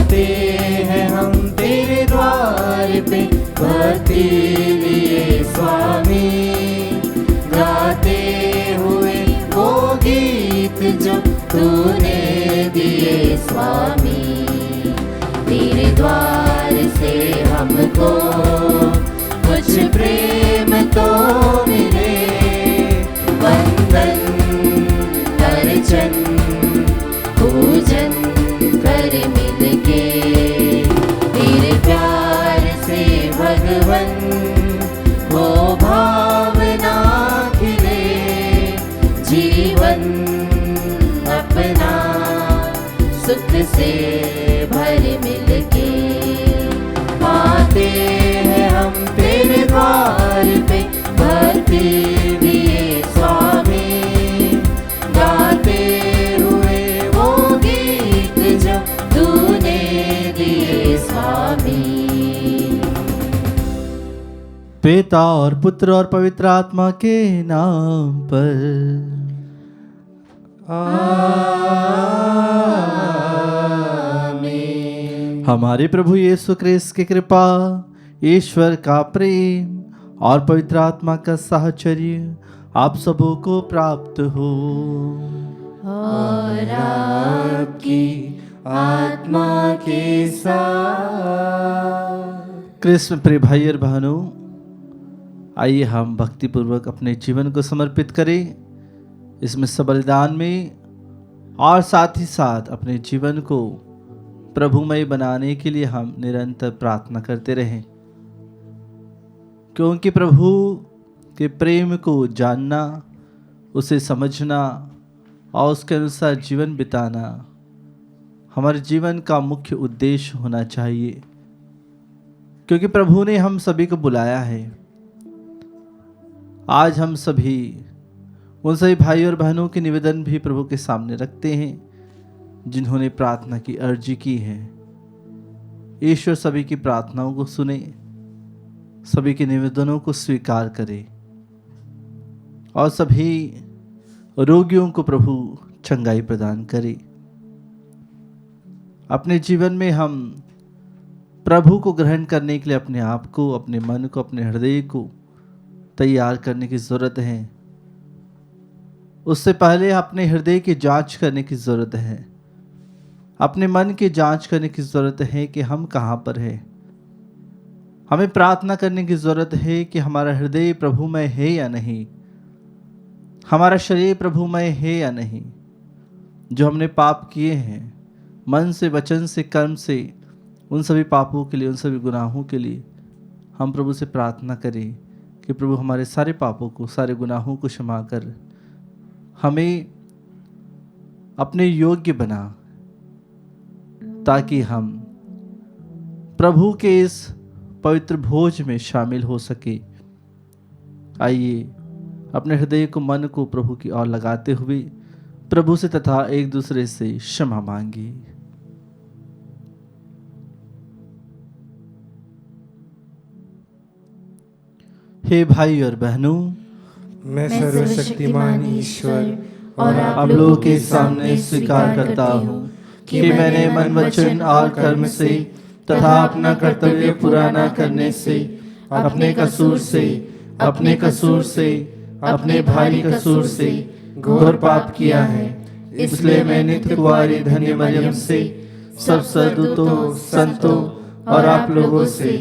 आते हैं हम तेरे द्वार पे, भक्ति लिए स्वामी, गाते हुए वो गीत जो तूने दिए स्वामी। तेरे द्वार से हमको कुछ प्रेम तो मिले, वंदन अर्चन पूजन कर मिलके, तेरे प्यार से भगवन वो भावना खिले, जीवन अपना सुख से भर मिलके। आते हैं हम तेरे द्वार पे, भक्ति लिए स्वामी, गाते हुए वो गीत जो तूने दिए स्वामी। पिता और पुत्र और पवित्र आत्मा के नाम पर आमीन। हमारे प्रभु यीशु क्रिस्त की कृपा, ईश्वर का प्रेम और पवित्र आत्मा का साहचर्य आप सबों को प्राप्त हो। और आपकी आत्मा के साथ। कृष्ण प्रिय भाई और बहनों, आइए हम भक्तिपूर्वक अपने जीवन को समर्पित करें इसमें बलिदान में, और साथ ही साथ अपने जीवन को प्रभुमय बनाने के लिए हम निरंतर प्रार्थना करते रहें, क्योंकि प्रभु के प्रेम को जानना, उसे समझना और उसके अनुसार जीवन बिताना हमारे जीवन का मुख्य उद्देश्य होना चाहिए। क्योंकि प्रभु ने हम सभी को बुलाया है। आज हम सभी उन सभी भाई और बहनों के निवेदन भी प्रभु के सामने रखते हैं जिन्होंने प्रार्थना की अर्जी की है। ईश्वर सभी की प्रार्थनाओं को सुने, सभी के निवेदनों को स्वीकार करे और सभी रोगियों को प्रभु चंगाई प्रदान करे। अपने जीवन में हम प्रभु को ग्रहण करने के लिए अपने आप को, अपने मन को, अपने हृदय को तैयार करने की ज़रूरत है। उससे पहले अपने हृदय की जांच करने की ज़रूरत है, अपने मन की जांच करने की ज़रूरत है कि हम कहाँ पर हैं। हमें प्रार्थना करने की ज़रूरत है कि हमारा हृदय प्रभुमय है या नहीं, हमारा शरीर प्रभुमय है या नहीं। जो हमने पाप किए हैं मन से, वचन से, कर्म से, उन सभी पापों के लिए, उन सभी गुनाहों के लिए हम प्रभु से प्रार्थना करें कि प्रभु हमारे सारे पापों को, सारे गुनाहों को क्षमा कर हमें अपने योग्य बना, ताकि हम प्रभु के इस पवित्र भोज में शामिल हो सके। आइए अपने हृदय को, मन को प्रभु की ओर लगाते हुए प्रभु से तथा एक दूसरे से क्षमा मांगे। हे भाई और बहनों, मैं सर्वशक्तिमान ईश्वर और आप लोगों के सामने स्वीकार करता हूँ कि मैंने मन, वचन और कर्म से तथा अपना कर्तव्य पूरा न करने से, अपने कसूर से, अपने भाई कसूर से घोर पाप किया है। इसलिए मैं नित्य कुंवारी धन्य मरियम से, सब सदूतों, संतों और आप लोगों से,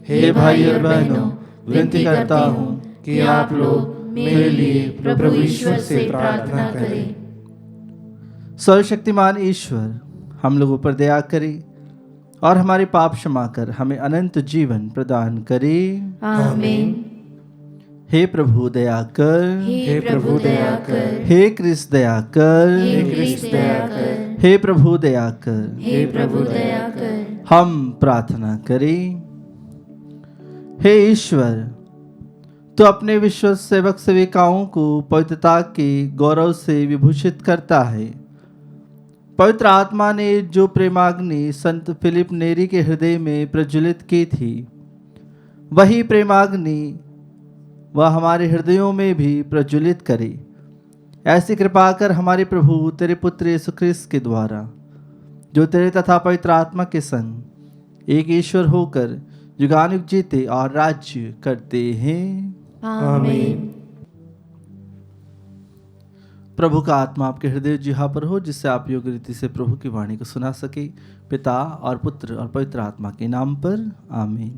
हे भाई और बहनों, विनती करता हूँ कि आप लोग मेरे लिए प्रभु ईश्वर से प्रार्थना करें। सर्वशक्तिमान ईश्वर हम लोगों पर दया करे और हमारे पाप क्षमा कर हमें अनंत जीवन प्रदान करे। आमीन। हे प्रभु दया कर, हे प्रभु दया कर, हे क्रिस्त दया कर, हे क्रिस्त दया कर, हे प्रभु दया कर। हे प्रभु दया कर। हम प्रार्थना करें। हे ईश्वर, तो अपने विश्व सेवक सेविकाओं को पवित्रता के गौरव से विभूषित करता है। पवित्र आत्मा ने जो प्रेमाग्नि संत फिलिप नेरी के हृदय में प्रज्वलित की थी, वही प्रेमाग्नि वह हमारे हृदयों में भी प्रज्वलित करे। ऐसी कृपा कर हमारे प्रभु तेरे पुत्र यीशु ख्रिस्त के द्वारा जो तेरे तथा पवित्र आत्मा के संग एक ईश्वर होकर युगानुग जीते और राज्य करते हैं। आमीन। प्रभु का आत्मा आपके हृदय जिहा पर हो, जिससे आप योग्य रीति से प्रभु की वाणी को सुना सके। पिता और पुत्र और पवित्र आत्मा के नाम पर आमीन।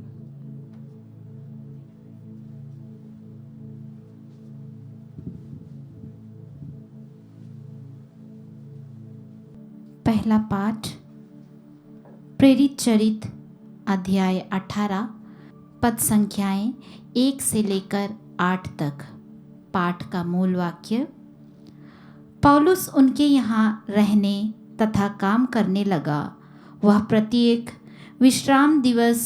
पहला पाठ प्रेरित चरित अध्याय 18 पद संख्याएं 1 से लेकर 8 तक। पाठ का मूल वाक्य। पौलुस उनके यहाँ रहने तथा काम करने लगा। वह प्रत्येक विश्राम दिवस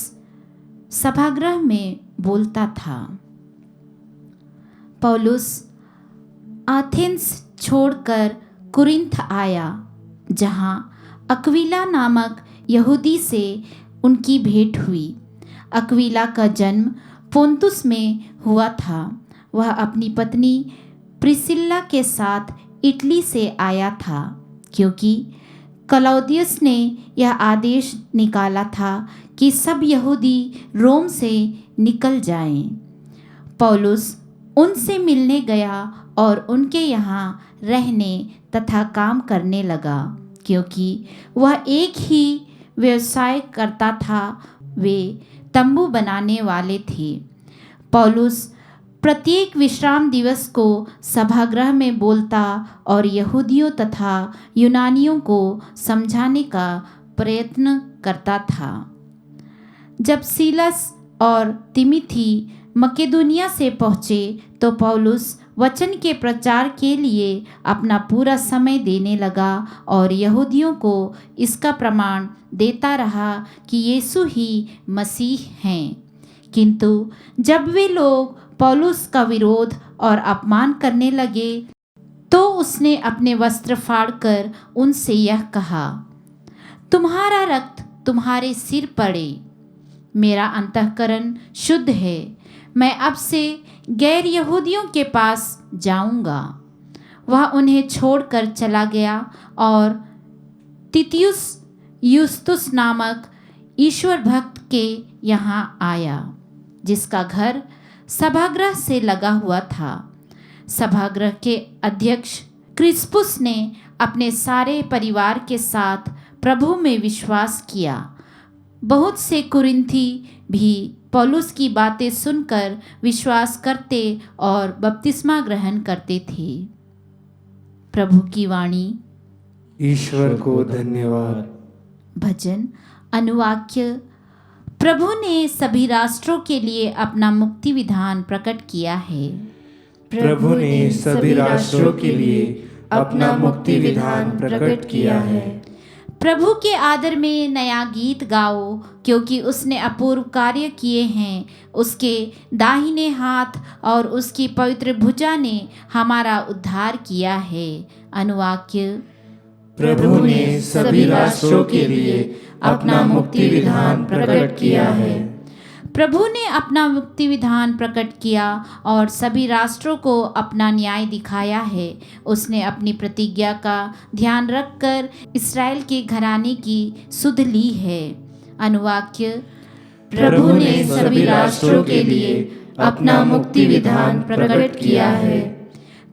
सभागृह में बोलता था। पौलुस एथेंस छोड़कर कुरिन्थ आया, जहाँ अक्विला नामक यहूदी से उनकी भेंट हुई। अक्विला का जन्म पोंतुस में हुआ था। वह अपनी पत्नी प्रिसिल्ला के साथ इटली से आया था, क्योंकि क्लौदियस ने यह आदेश निकाला था कि सब यहूदी रोम से निकल जाएं। पौलुस उनसे मिलने गया और उनके यहाँ रहने तथा काम करने लगा, क्योंकि वह एक ही व्यवसाय करता था। वे तंबू बनाने वाले थे। पौलुस प्रत्येक विश्राम दिवस को सभागृह में बोलता और यहूदियों तथा यूनानियों को समझाने का प्रयत्न करता था। जब सीलस और तिमिथी मकेदुनिया से पहुँचे तो पौलुस वचन के प्रचार के लिए अपना पूरा समय देने लगा और यहूदियों को इसका प्रमाण देता रहा कि यीशु ही मसीह हैं। किंतु जब वे लोग पौलुस का विरोध और अपमान करने लगे तो उसने अपने वस्त्र फाड़कर उनसे यह कहा, तुम्हारा रक्त तुम्हारे सिर पड़े। मेरा अंतःकरण शुद्ध है। मैं अब से गैर यहूदियों के पास जाऊंगा। वह उन्हें छोड़कर चला गया और तितियुस यूस्तुस नामक ईश्वर भक्त के यहाँ आया, जिसका घर सभागृह से लगा हुआ था। सभागृह के अध्यक्ष क्रिस्पुस ने अपने सारे परिवार के साथ प्रभु में विश्वास किया। बहुत से कुरिन्थी भी पौलुस की बातें सुनकर विश्वास करते और बपतिस्मा ग्रहण करते थे। प्रभु की वाणी। ईश्वर को धन्यवाद। भजन अनुवाक्य। प्रभु ने सभी राष्ट्रों के लिए अपना मुक्ति विधान प्रकट किया है। प्रभु ने सभी राष्ट्रों के लिए अपना मुक्ति विधान प्रकट किया है। प्रभु के आदर में नया गीत गाओ, क्योंकि उसने अपूर्व कार्य किए हैं। उसके दाहिने हाथ और उसकी पवित्र भुजा ने हमारा उद्धार किया है। अनुवाक्य। प्रभु ने सभी राष्ट्रों के लिए अपना मुक्ति विधान प्रकट किया है। प्रभु ने अपना मुक्ति विधान प्रकट किया और सभी राष्ट्रों को अपना न्याय दिखाया है। उसने अपनी प्रतिज्ञा का ध्यान रखकर इस्राएल के घराने की सुध ली है। अनुवाक्य। प्रभु ने सभी राष्ट्रों के लिए अपना मुक्ति विधान प्रकट किया है।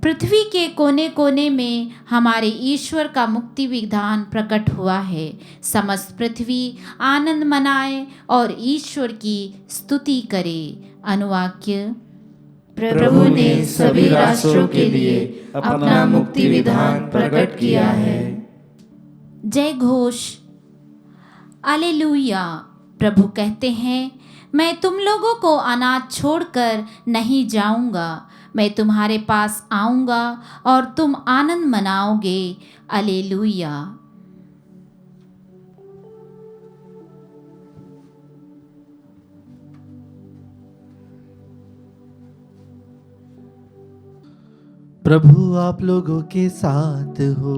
पृथ्वी के कोने कोने में हमारे ईश्वर का मुक्ति विधान प्रकट हुआ है। समस्त पृथ्वी आनंद मनाए और ईश्वर की स्तुति करे। अनुवाक्य। प्रभु ने सभी राष्ट्रों के लिए अपना मुक्ति विधान प्रकट किया है। जय घोष। हालेलुया। प्रभु कहते हैं, मैं तुम लोगों को अनाथ छोड़कर नहीं जाऊंगा। मैं तुम्हारे पास आऊंगा और तुम आनंद मनाओगे। हालेलुया। प्रभु आप लोगों के साथ हो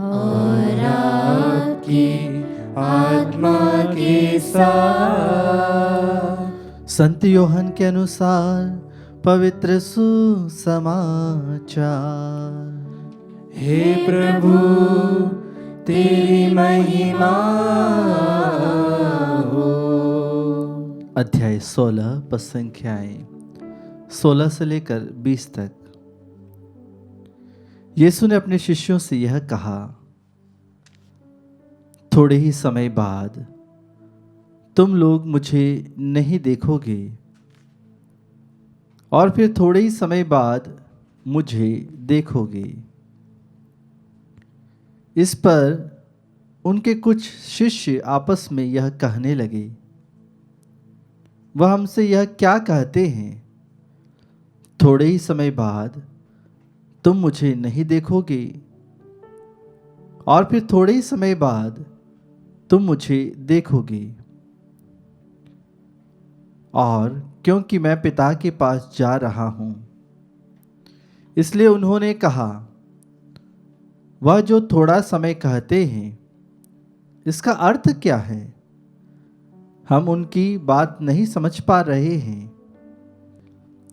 और आपकी आत्मा के साथ। संत योहन के अनुसार पवित्र सुसमाचार। हे प्रभु, तेरी महिमा हो। अध्याय 16 पद संख्याएं 16 से लेकर 20 तक। यीशु ने अपने शिष्यों से यह कहा, थोड़े ही समय बाद तुम लोग मुझे नहीं देखोगे और फिर थोड़े ही समय बाद मुझे देखोगे। इस पर उनके कुछ शिष्य आपस में यह कहने लगे, वह हमसे यह क्या कहते हैं, थोड़े ही समय बाद तुम मुझे नहीं देखोगे और फिर थोड़े ही समय बाद तुम मुझे देखोगे। और क्योंकि मैं पिता के पास जा रहा हूं, इसलिए उन्होंने कहा, वह जो थोड़ा समय कहते हैं इसका अर्थ क्या है? हम उनकी बात नहीं समझ पा रहे हैं।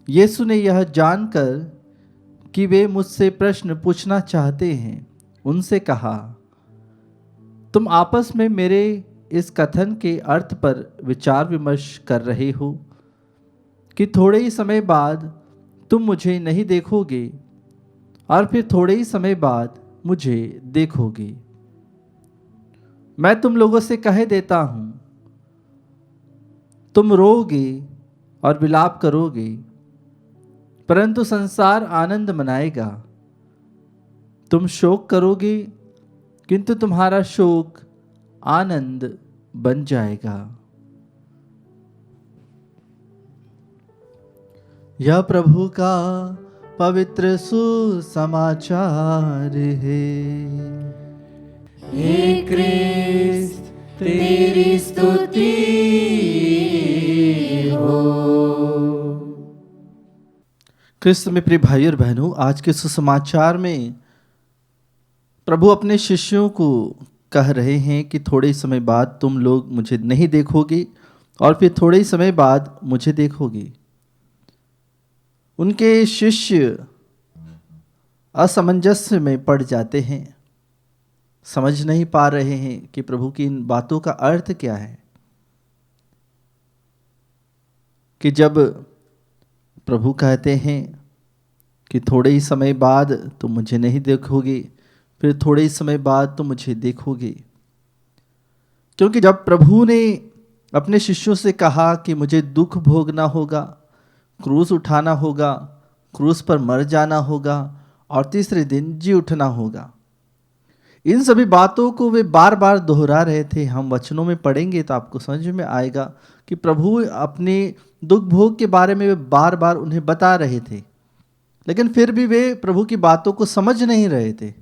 यीशु ने यह जानकर कि वे मुझसे प्रश्न पूछना चाहते हैं, उनसे कहा, तुम आपस में मेरे इस कथन के अर्थ पर विचार विमर्श कर रहे हो कि थोड़े ही समय बाद तुम मुझे नहीं देखोगे और फिर थोड़े ही समय बाद मुझे देखोगे। मैं तुम लोगों से कह देता हूं, तुम रोओगे और विलाप करोगे, परंतु संसार आनंद मनाएगा। तुम शोक करोगे, किंतु तुम्हारा शोक आनंद बन जाएगा। यह प्रभु का पवित्र सुसमाचार है। हे क्रिस्त तेरी स्तुति हो। क्रिस्त में प्रिय भाई और बहनों, आज के सुसमाचार में प्रभु अपने शिष्यों को कह रहे हैं कि थोड़े समय बाद तुम लोग मुझे नहीं देखोगे और फिर थोड़े ही समय बाद मुझे देखोगे। उनके शिष्य असमंजस्य में पड़ जाते हैं, समझ नहीं पा रहे हैं कि प्रभु की इन बातों का अर्थ क्या है। कि जब प्रभु कहते हैं कि थोड़े ही समय बाद तुम मुझे नहीं देखोगे, फिर थोड़े ही समय बाद तुम मुझे देखोगे, क्योंकि जब प्रभु ने अपने शिष्यों से कहा कि मुझे दुख भोगना होगा, क्रूस उठाना होगा, क्रूस पर मर जाना होगा और तीसरे दिन जी उठना होगा, इन सभी बातों को वे बार बार दोहरा रहे थे। हम वचनों में पढ़ेंगे तो आपको समझ में आएगा कि प्रभु अपने दुख भोग के बारे में वे बार बार उन्हें बता रहे थे, लेकिन फिर भी वे प्रभु की बातों को समझ नहीं रहे थे।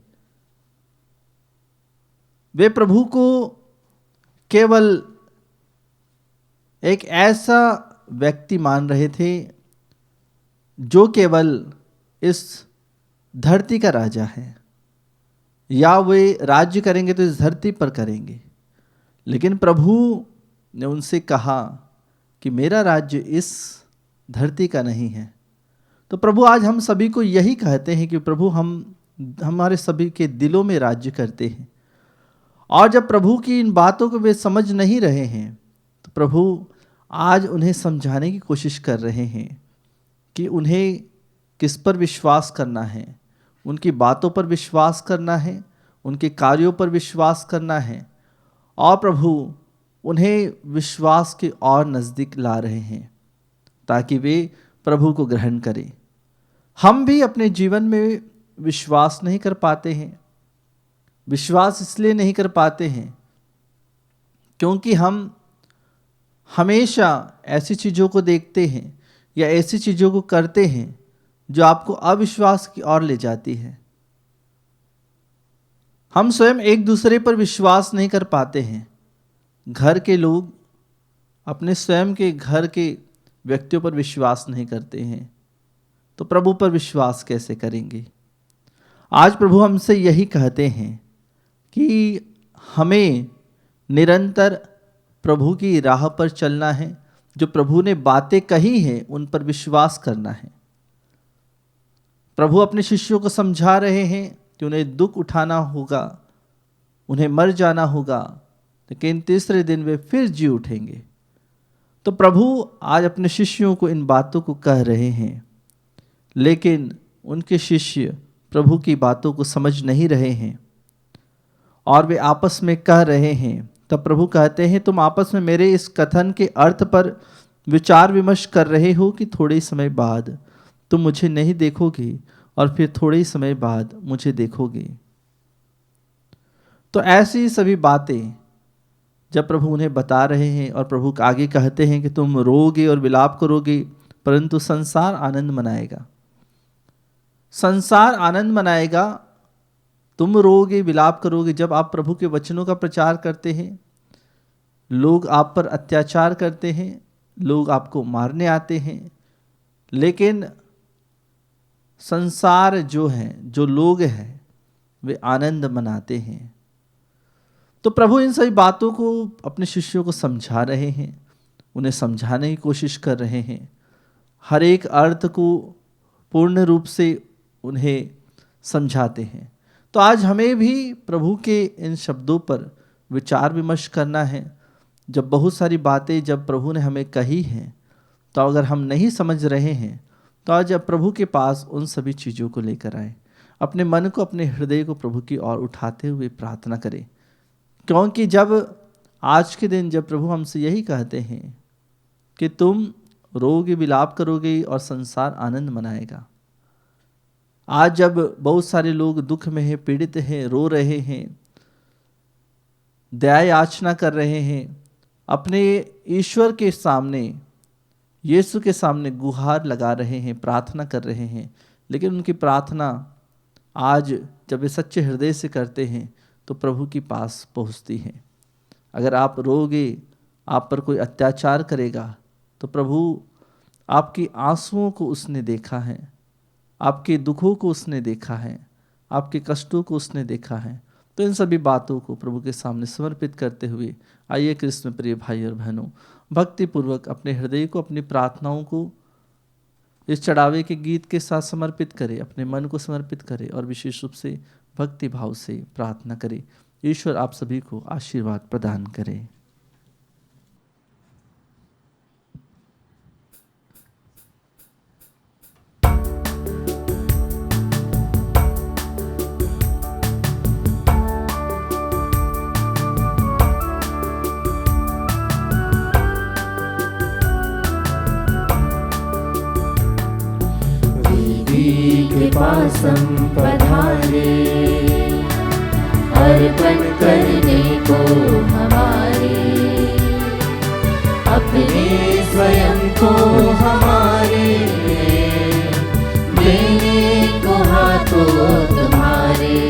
वे प्रभु को केवल एक ऐसा व्यक्ति मान रहे थे जो केवल इस धरती का राजा है, या वे राज्य करेंगे तो इस धरती पर करेंगे। लेकिन प्रभु ने उनसे कहा कि मेरा राज्य इस धरती का नहीं है। तो प्रभु आज हम सभी को यही कहते हैं कि प्रभु हमारे सभी के दिलों में राज्य करते हैं। और जब प्रभु की इन बातों को वे समझ नहीं रहे हैं तो प्रभु आज उन्हें समझाने की कोशिश कर रहे हैं कि उन्हें किस पर विश्वास करना है। उनकी बातों पर विश्वास करना है, उनके कार्यों पर विश्वास करना है, और प्रभु उन्हें विश्वास के और नज़दीक ला रहे हैं ताकि वे प्रभु को ग्रहण करें। हम भी अपने जीवन में विश्वास नहीं कर पाते हैं। विश्वास इसलिए नहीं कर पाते हैं क्योंकि हम हमेशा ऐसी चीज़ों को देखते हैं या ऐसी चीज़ों को करते हैं जो आपको अविश्वास की ओर ले जाती है। हम स्वयं एक दूसरे पर विश्वास नहीं कर पाते हैं। घर के लोग अपने स्वयं के घर के व्यक्तियों पर विश्वास नहीं करते हैं, तो प्रभु पर विश्वास कैसे करेंगे? आज प्रभु हमसे यही कहते हैं कि हमें निरंतर प्रभु की राह पर चलना है। जो प्रभु ने बातें कही हैं उन पर विश्वास करना है। प्रभु अपने शिष्यों को समझा रहे हैं कि उन्हें दुख उठाना होगा, उन्हें मर जाना होगा, लेकिन तीसरे दिन वे फिर जी उठेंगे। तो प्रभु आज अपने शिष्यों को इन बातों को कह रहे हैं, लेकिन उनके शिष्य प्रभु की बातों को समझ नहीं रहे हैं और वे आपस में कह रहे हैं। तब प्रभु कहते हैं, तुम आपस में मेरे इस कथन के अर्थ पर विचार विमर्श कर रहे हो कि थोड़े समय बाद तुम मुझे नहीं देखोगे और फिर थोड़े ही समय बाद मुझे देखोगे। तो ऐसी सभी बातें जब प्रभु उन्हें बता रहे हैं और प्रभु आगे कहते हैं कि तुम रोगे और विलाप करोगे, परंतु संसार आनंद मनाएगा। संसार आनंद मनाएगा, तुम रोगे विलाप करोगे जब आप प्रभु के वचनों का प्रचार करते हैं। लोग आप पर अत्याचार करते हैं, लोग आपको मारने आते हैं, लेकिन संसार जो है, जो लोग हैं, वे आनंद मनाते हैं। तो प्रभु इन सभी बातों को अपने शिष्यों को समझा रहे हैं, उन्हें समझाने की कोशिश कर रहे हैं, हर एक अर्थ को पूर्ण रूप से उन्हें समझाते हैं। तो आज हमें भी प्रभु के इन शब्दों पर विचार विमर्श करना है। जब बहुत सारी बातें जब प्रभु ने हमें कही हैं, तो अगर हम नहीं समझ रहे हैं, तो आज अब प्रभु के पास उन सभी चीज़ों को लेकर आए, अपने मन को, अपने हृदय को प्रभु की ओर उठाते हुए प्रार्थना करें। क्योंकि जब आज के दिन जब प्रभु हमसे यही कहते हैं कि तुम रोगे विलाप करोगे और संसार आनंद मनाएगा, आज जब बहुत सारे लोग दुख में हैं, पीड़ित हैं, रो रहे हैं, दया याचना कर रहे हैं, अपने ईश्वर के सामने, यीशु के सामने गुहार लगा रहे हैं, प्रार्थना कर रहे हैं, लेकिन उनकी प्रार्थना आज जब वे सच्चे हृदय से करते हैं तो प्रभु के पास पहुंचती है। अगर आप रोगे, आप पर कोई अत्याचार करेगा, तो प्रभु आपकी आंसुओं को उसने देखा है, आपके दुखों को उसने देखा है, आपके कष्टों को उसने देखा है। तो इन सभी बातों को प्रभु के सामने समर्पित करते हुए आइए कृष्ण प्रिय भाई और बहनों, भक्ति पूर्वक अपने हृदय को, अपनी प्रार्थनाओं को इस चढ़ावे के गीत के साथ समर्पित करें, अपने मन को समर्पित करें और विशेष रूप से भक्ति भाव से प्रार्थना करें। ईश्वर आप सभी को आशीर्वाद प्रदान करें। पासम पधारे, अर्पण करने को हमारे, अपने स्वयं को हमारे, देने को हाथों तुम्हारे।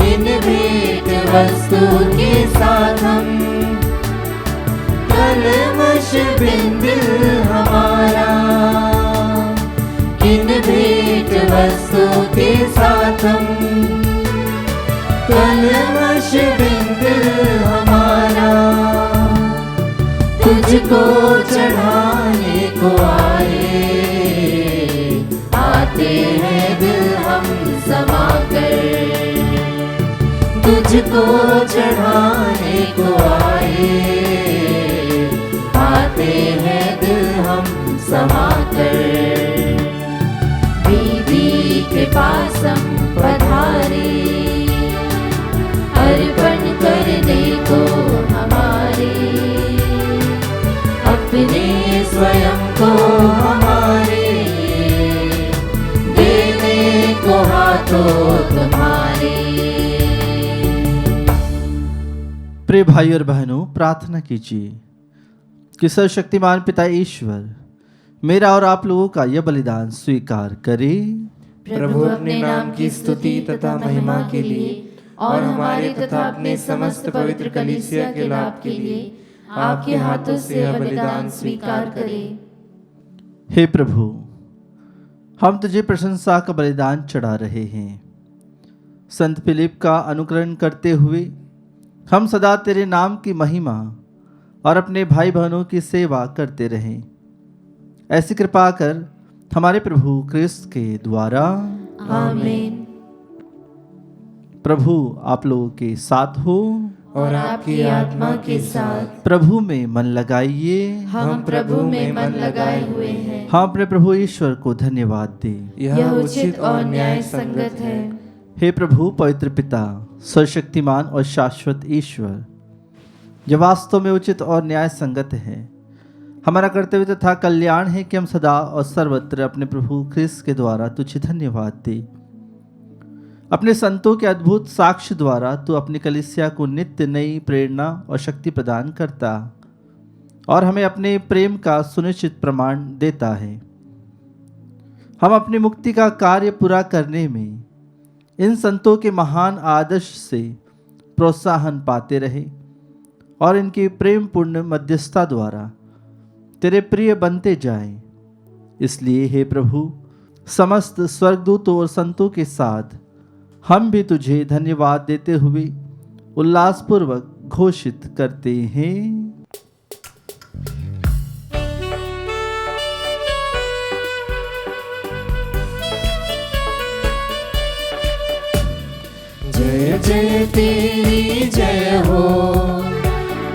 इन भेंट वस्तु के साथ हम कलमश बिंदिल हमारा, इन भेंट वस्तु के साथ हम कलमश बिंदिल हमारा, तुझको चढ़ाने को आए, आते हैं दिल हम समा कर, तुझको चढ़ाने को आए, आते हैं दिल हम समा कर। के पास हम पधारे, अर्पण करने को हमारे, अपने स्वयं को हमारे, देने को हाथों तुम्हारे। प्रिय भाई और बहनों, प्रार्थना कीजिए कि सर्वशक्तिमान पिता ईश्वर मेरा और आप लोगों का यह बलिदान स्वीकार करे। प्रभु अपने नाम की स्तुति तथा महिमा के लिए और हमारे तथा अपने समस्त पवित्र कलीसिया के लाभ के लिए आपके हाथों से यह बलिदान स्वीकार करें। हे प्रभु, हम तुझे प्रशंसा का बलिदान चढ़ा रहे हैं। संत फिलिप का अनुकरण करते हुए हम सदा तेरे नाम की महिमा और अपने भाई बहनों की सेवा करते रहें। ऐसी कृपा कर हमारे प्रभु क्रिस्त के द्वारा। आमीन। प्रभु आप लोगों के साथ हो और आपकी आत्मा के साथ। प्रभु में मन लगाइए। हम प्रभु में मन लगाए हुए हैं। हम अपने प्रभु ईश्वर को धन्यवाद दें। यह उचित और न्याय संगत है। हे प्रभु पवित्र पिता, सर्वशक्तिमान और शाश्वत ईश्वर, यह वास्तव में उचित और न्याय संगत है। हमारा कर्तव्य तथा कल्याण है कि हम सदा और सर्वत्र अपने प्रभु ख्रिस्त के द्वारा तुझे धन्यवाद दें। अपने संतों के अद्भुत साक्ष्य द्वारा तू अपनी कलीसिया को नित्य नई प्रेरणा और शक्ति प्रदान करता और हमें अपने प्रेम का सुनिश्चित प्रमाण देता है। हम अपनी मुक्ति का कार्य पूरा करने में इन संतों के महान आदर्श से प्रोत्साहन पाते रहे और इनकी प्रेमपूर्ण मध्यस्थता द्वारा तेरे प्रिय बनते जाएं। इसलिए हे प्रभु, समस्त स्वर्गदूतों और संतों के साथ हम भी तुझे धन्यवाद देते हुए उल्लासपूर्वक घोषित करते हैं। जय जय तेरी जय हो,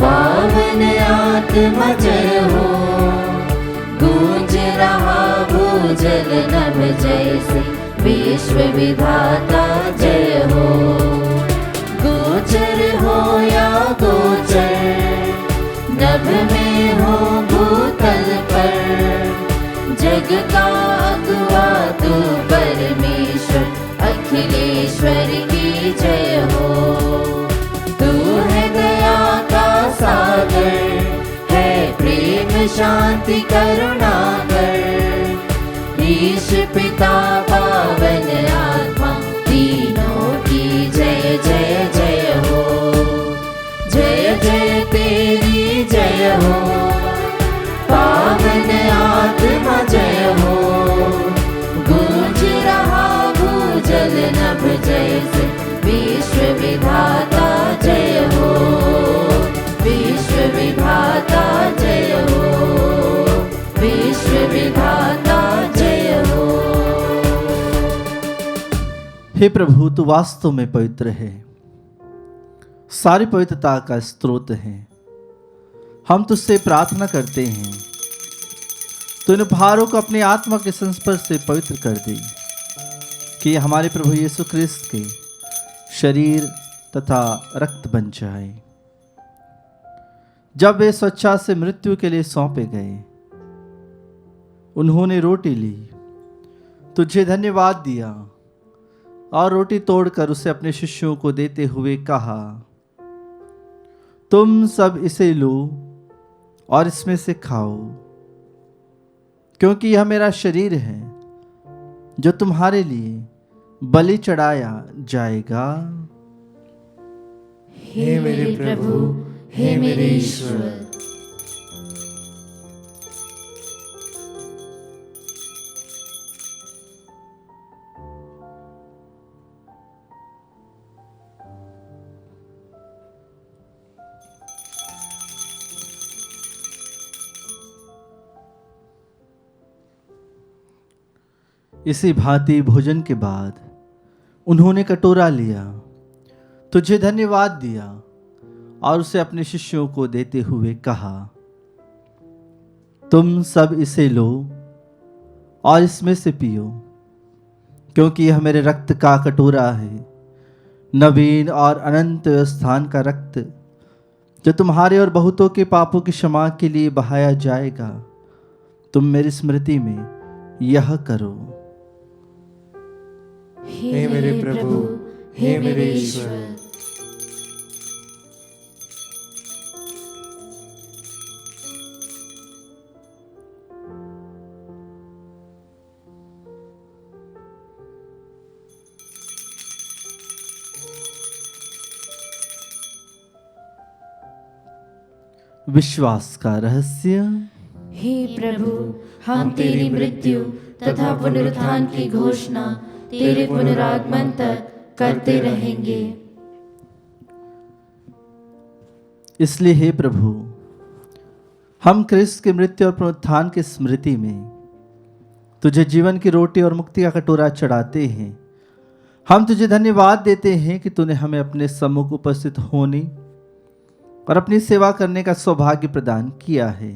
पावन आत्मा जय हो। गूंज रहा भूजल नभ जैसे विश्व विधाता जय हो। गोचर हो या गोचर, नभ में हो भूतल पर। जग का अगुआ तू परमेश्वर, अखिलेश्वर की जय हो। तू है दया का सागर, है प्रेम शांति करुणा कर। ईश पिता पावन आत्मा तीनों की जय जय जय हो। जय जय तेरी जय हो, पावन आत्मा जय हो। गूंज रहा भूजल नभ जैसे विश्व विधाता जय हो। विश्व विधाता जय हो, विश्व विधाता जय हो। हे प्रभु, तू वास्तव में पवित्र है, सारी पवित्रता का स्रोत है। हम तुझसे प्रार्थना करते हैं तो इन उपहारों को अपनी आत्मा के संस्पर्श से पवित्र कर दे कि हमारे प्रभु यीशु ख्रिस्त के शरीर तथा रक्त बन जाए। जब वे स्वेच्छा से मृत्यु के लिए सौंपे गए, उन्होंने रोटी ली, तुझे धन्यवाद दिया और रोटी तोड़कर उसे अपने शिष्यों को देते हुए कहा, तुम सब इसे लो और इसमें से खाओ, क्योंकि यह मेरा शरीर है जो तुम्हारे लिए बलि चढ़ाया जाएगा। हे मेरे प्रभु, हे मेरे ईश्वर। इसी भांति भोजन के बाद उन्होंने कटोरा लिया, तुझे धन्यवाद दिया और उसे अपने शिष्यों को देते हुए कहा, तुम सब इसे लो और इसमें से पियो, क्योंकि यह मेरे रक्त का कटोरा है, नवीन और अनंत स्थान का रक्त, जो तुम्हारे और बहुतों के पापों की क्षमा के लिए बहाया जाएगा। तुम मेरी स्मृति में यह करो। हे मेरे प्रभु, हे मेरे ईश्वर। विश्वास का रहस्य। हे प्रभु, हम तेरी मृत्यु तथा पुनरुत्थान की घोषणा तेरे पुनरागमन तक करते रहेंगे। इसलिए हे प्रभु, हम क्रिस्त की मृत्यु और पुनरुत्थान की स्मृति में तुझे जीवन की रोटी और मुक्ति का कटोरा चढ़ाते हैं हम तुझे धन्यवाद देते हैं कि तूने हमें अपने सम्मुख उपस्थित होने और अपनी सेवा करने का सौभाग्य प्रदान किया है।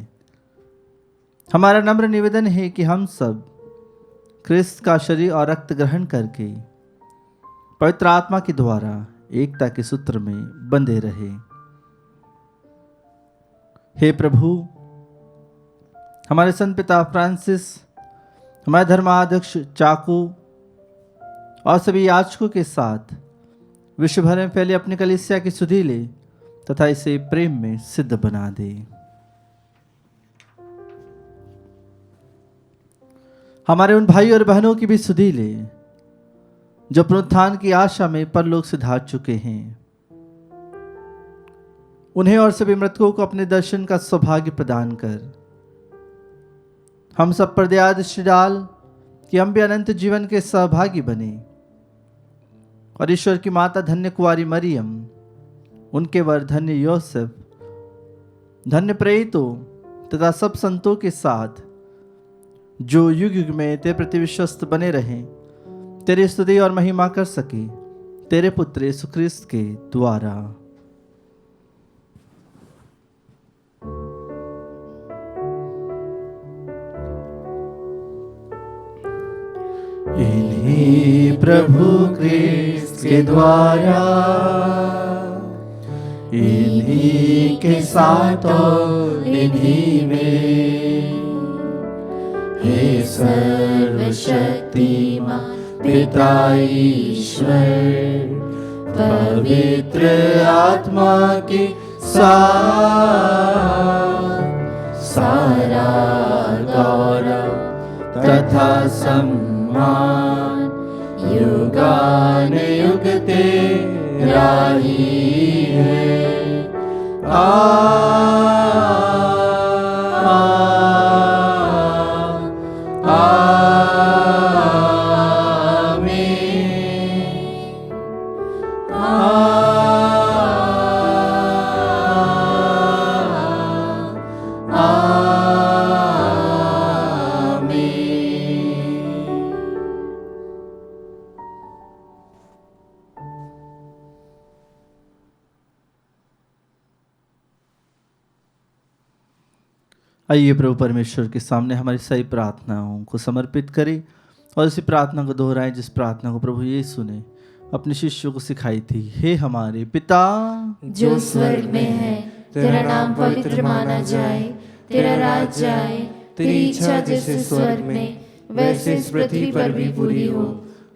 हमारा नम्र निवेदन है कि हम सब क्रिस्त का शरीर और रक्त ग्रहण करके पवित्र आत्मा के द्वारा एकता के सूत्र में बंधे रहे। हे प्रभु, हमारे संत पिता फ्रांसिस, हमारे धर्माध्यक्ष चाकू और सभी याजकों के साथ विश्व भर में फैले अपनी कलीसिया की सुधि ले तथा इसे प्रेम में सिद्ध बना दे। हमारे उन भाई और बहनों की भी सुधि ले जो पुनरुत्थान की आशा में परलोक से धार चुके हैं। उन्हें और सभी मृतकों को अपने दर्शन का सौभाग्य प्रदान कर हम सब पर दया दृष्टि डाल कि हम भी अनंत जीवन के सहभागी बने और ईश्वर की माता धन्य कुंवारी मरियम, उनके वर धन्य योसेफ, धन्य प्रेरितों तथा सब संतों के साथ जो युग युग में तेरे प्रति विश्वस्त बने रहें, तेरी स्तुति और महिमा कर सके, तेरे पुत्र यीशु ख्रिस्त के द्वारा। इन्हीं प्रभु क्रिस्त के द्वारा, इन्हीं के साथ और इन्हीं में, हे सर्वशक्तिमान पिता ईश्वर, पवित्र आत्मा के साथ सारा गौरव तथा सम्मान युगान युग तेरा ही है। आइए प्रभु परमेश्वर के सामने हमारी सही प्रार्थनाओं को समर्पित करें और इसी प्रार्थना को दोहराएं जिस प्रार्थना को प्रभु यीशु ने अपने शिष्यों को सिखाई थी। हे हमारे पिता जो स्वर्ग में है, तेरा नाम पवित्र माना जाए, तेरा राज्य आए, तेरी इच्छा जैसे स्वर्ग में वैसे इस पृथ्वी पर भी पूरी हो।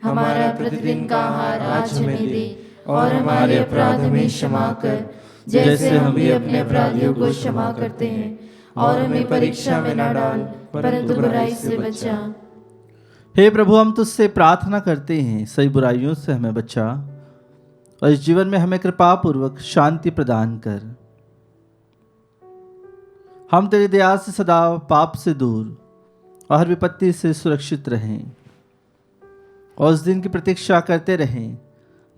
हमारा प्रतिदिन का आहार आज हमें दे और हमारे अपराध हमें क्षमा कर जैसे हम भी अपने अपराधियों को क्षमा करते हैं, और हमें परीक्षा में न डाल परंतु बुराई से बचा। हे प्रभु, हम तुझसे प्रार्थना करते हैं सही बुराइयों से हमें बचा और इस जीवन में हमें कृपा पूर्वक शांति प्रदान कर। हम तेरी दया से सदा पाप से दूर और हर विपत्ति से सुरक्षित रहें और उस दिन की प्रतीक्षा करते रहें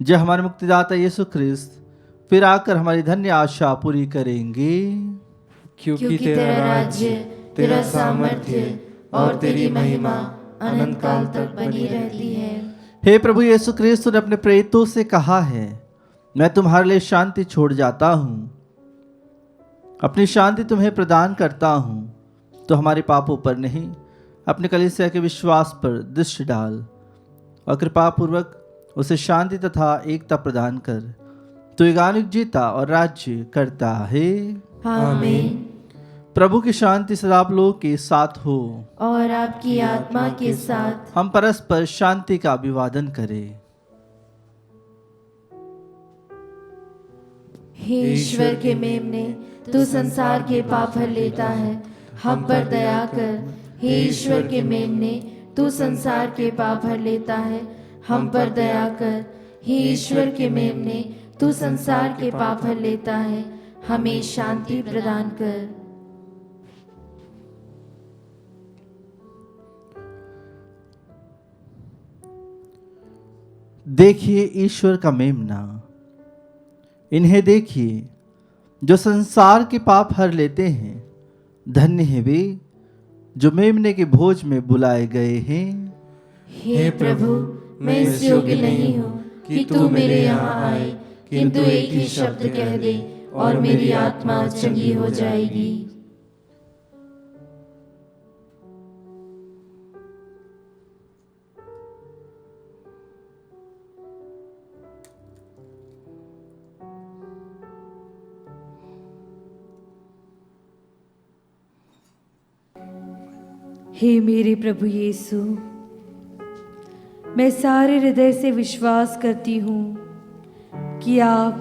जब हमारे मुक्तिदाता यीशु ख्रिस्त फिर आकर हमारी धन्य आशा पूरी करेंगे। क्योंकि तेरा राज्य, तेरा सामर्थ्य और तेरी महिमा अनंत काल तक बनी रहती है। हे प्रभु यीशु ख्रिस्त ने अपने प्रेरितों से कहा है, मैं तुम्हारे लिए शांति छोड़ जाता हूँ, अपनी शांति तुम्हें प्रदान करता हूँ। तो हमारे पापों पर नहीं, अपने कलीसिया के विश्वास पर दृष्टि डाल और कृपा पूर्वक उसे शांति तथा एकता प्रदान कर। तो युगानुग जीता और राज्य करता है। आमीन। प्रभु की शांति सदा आप लोगों के साथ हो और आपकी आत्मा के साथ। हम परस्पर शांति का अभिवादन करें। हे ईश्वर के मेमने, तू संसार के पाप हर लेता है, हम पर दया कर। हे ईश्वर के मेमने, तू संसार के पाप हर लेता है, हम पर दया कर। हे ईश्वर के मेमने, तू संसार के पाप हर लेता है, हमें शांति प्रदान कर। देखिए ईश्वर का मेमना, इन्हें देखिए जो संसार के पाप हर लेते हैं। धन्य है वे जो मेमने के भोज में बुलाए गए हैं। हे प्रभु, मैं इस योग्य नहीं हूँ कि तू मेरे यहाँ आए, किंतु एक ही शब्द कह दे और मेरी आत्मा चंगी हो जाएगी। हे मेरे प्रभु यीशु, मैं सारे हृदय से विश्वास करती हूँ कि आप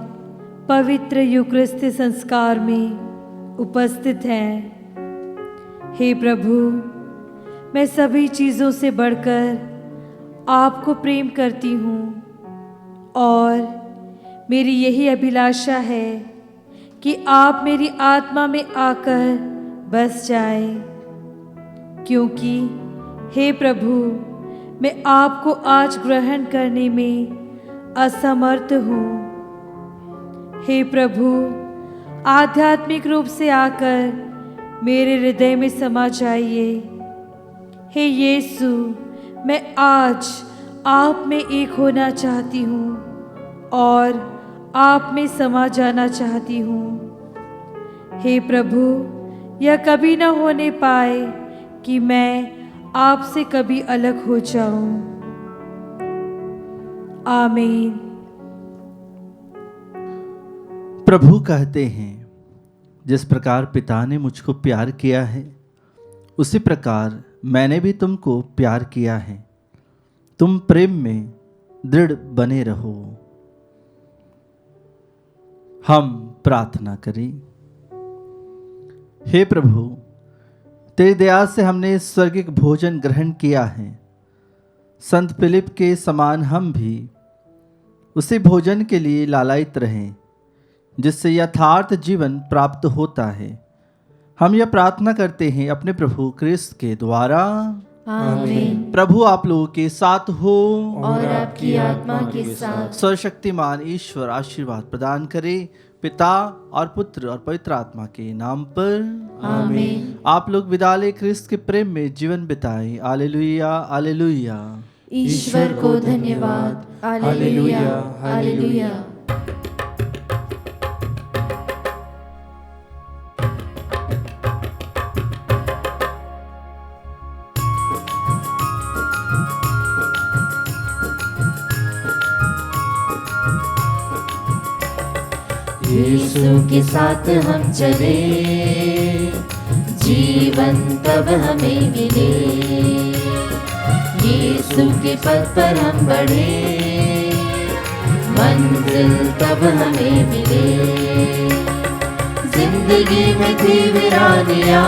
पवित्र यूकरिस्त संस्कार में उपस्थित हैं। हे प्रभु, मैं सभी चीज़ों से बढ़कर आपको प्रेम करती हूँ और मेरी यही अभिलाषा है कि आप मेरी आत्मा में आकर बस जाएं, क्योंकि हे प्रभु, मैं आपको आज ग्रहण करने में असमर्थ हूँ। हे प्रभु, आध्यात्मिक रूप से आकर मेरे हृदय में समा जाइए। हे यीशु, मैं आज आप में एक होना चाहती हूँ और आप में समा जाना चाहती हूँ। हे प्रभु, यह कभी न होने पाए कि मैं आपसे कभी अलग हो जाऊं। आमीन। प्रभु कहते हैं, जिस प्रकार पिता ने मुझको प्यार किया है, उसी प्रकार मैंने भी तुमको प्यार किया है। तुम प्रेम में दृढ़ बने रहो। हम प्रार्थना करें। हे प्रभु, तेरी दया से हमने स्वर्गिक भोजन ग्रहण किया है। संत फिलिप के समान हम भी उसी भोजन के लिए लालायित रहें, जिससे यथार्थ जीवन प्राप्त होता है। हम यह प्रार्थना करते हैं अपने प्रभु क्रिस्त के द्वारा। आमीन। प्रभु आप लोगों के साथ हो और आपकी आत्मा के साथ। सर्वशक्तिमान ईश्वर आशीर्वाद प्रदान करे, पिता और पुत्र और पवित्र आत्मा के नाम पर। आमीन। आप लोग विदाले क्रिस्त के प्रेम में जीवन बिताएं। Hallelujah, hallelujah. ईश्वर को धन्यवाद। Hallelujah, hallelujah. यीशु के साथ हम चले, जीवन तब हमें मिले। यीशु के पथ पर हम बढ़े, मंजिल तब हमें मिले। जिंदगी में थी वीरानियां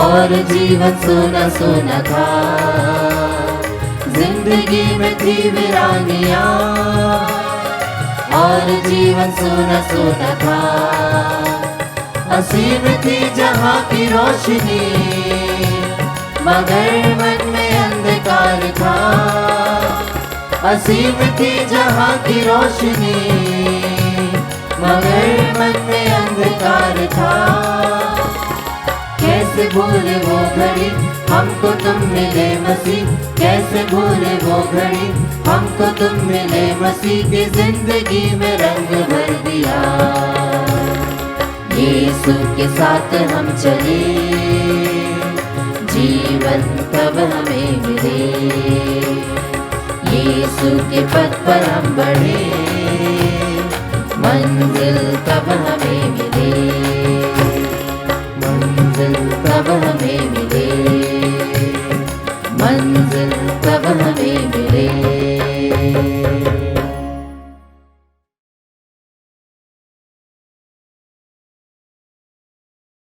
और जीवन सोना सोना था। जिंदगी में थी वीरानियां और जीवन सोना सोना था। असीम थी जहाँ की रोशनी, मगर मन में अंधकार था। असीम थी जहाँ की रोशनी, मगर मन में अंधकार था। कैसे भूले वो घड़ी हमको तुम मिले मसीह, कैसे भूले वो घड़ी हमको तुम मिले मसीह की जिंदगी में रंग भर दिया। यीशु के साथ हम चले, जीवन तब हमें मिले। यीशु के पथ पर हम बढ़े, मंजिल तब हमें